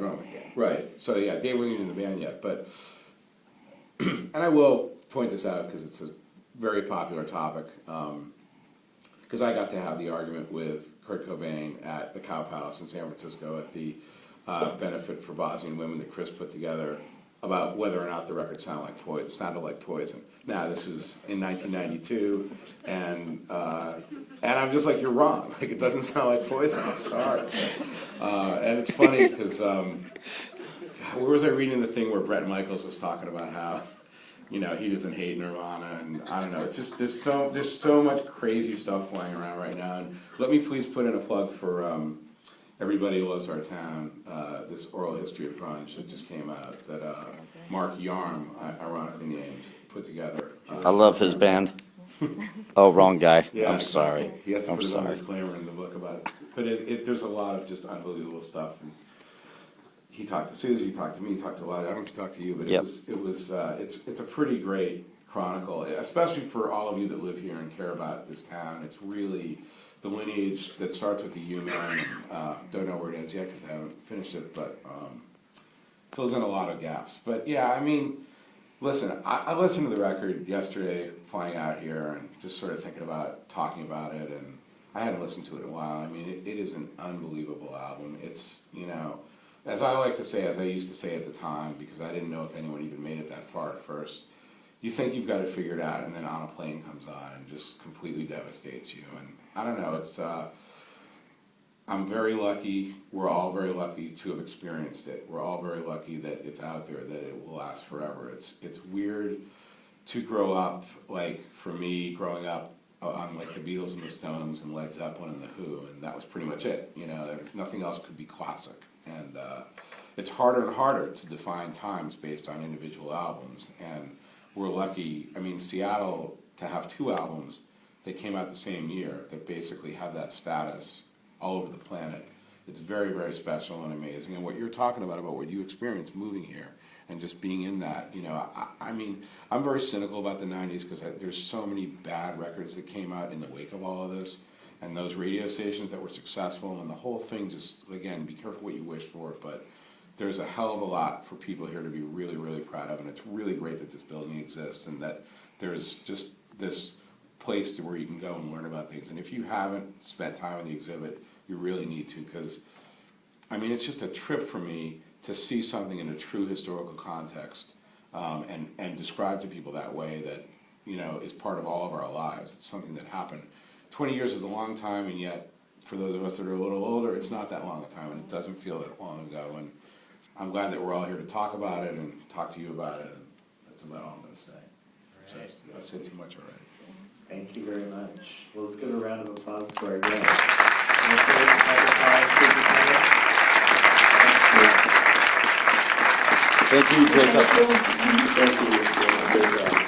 drummer. Right. So yeah, Dave wasn't in the band yet, but and I will point this out because it's a very popular topic. Because I got to have the argument with Kurt Cobain at the Cow Palace in San Francisco at the benefit for Bosnian women that Chris put together about whether or not the record sounded like Poison. Now, this was in 1992, and I'm just like, you're wrong. Like, it doesn't sound like Poison. I'm sorry. And it's funny because where was I reading the thing where Bret Michaels was talking about how he doesn't hate Nirvana, and I don't know. It's just there's so much crazy stuff flying around right now. And let me please put in a plug for Everybody Loves Our Town, this oral history of grunge that just came out that Mark Yarm, ironically named, put together. I love his band. Oh, wrong guy. Yeah, I'm sorry. He has to I'm put his own sorry. disclaimer in the book about it. But there's a lot of just unbelievable stuff. And he talked to Susie, he talked to me, he talked to a lot. I don't know if he talked to you, but Yep. it's a pretty great chronicle, especially for all of you that live here and care about this town. It's really the lineage that starts with the U-Man. Don't know where it ends yet because I haven't finished it, but fills in a lot of gaps. But yeah, I mean, listen, I listened to the record yesterday flying out here and just sort of thinking about talking about it, and I hadn't listened to it in a while. I mean, it is an unbelievable album. It's, as I like to say, as I used to say at the time, because I didn't know if anyone even made it that far at first, you think you've got it figured out, and then On a Plane comes on and just completely devastates you. And I don't know, it's, I'm very lucky, we're all very lucky to have experienced it. We're all very lucky that it's out there, that it will last forever. It's weird to grow up, like for me, growing up on like the Beatles and the Stones and Led Zeppelin and the Who, and that was pretty much it. Nothing else could be classic. And it's harder and harder to define times based on individual albums. And we're lucky, I mean, Seattle, to have two albums that came out the same year that basically have that status all over the planet. It's very, very special and amazing. And what you're talking about what you experienced moving here and just being in that, I mean, I'm very cynical about the 90s because there's so many bad records that came out in the wake of all of this, and those radio stations that were successful, and the whole thing just, again, be careful what you wish for, but there's a hell of a lot for people here to be really, really proud of, and it's really great that this building exists and that there's just this place to where you can go and learn about things. And if you haven't spent time in the exhibit, you really need to, because, I mean, it's just a trip for me to see something in a true historical context and describe to people that way that, is part of all of our lives. It's something that happened. 20 years is a long time, and yet, for those of us that are a little older, it's not that long a time, and it doesn't feel that long ago. And I'm glad that we're all here to talk about it and talk to you about it, and that's about all I'm going to say. Right. I've said too much already. Thank you very much. Well, let's give a round of applause to our guest. Thank you, Jacob. Thank you.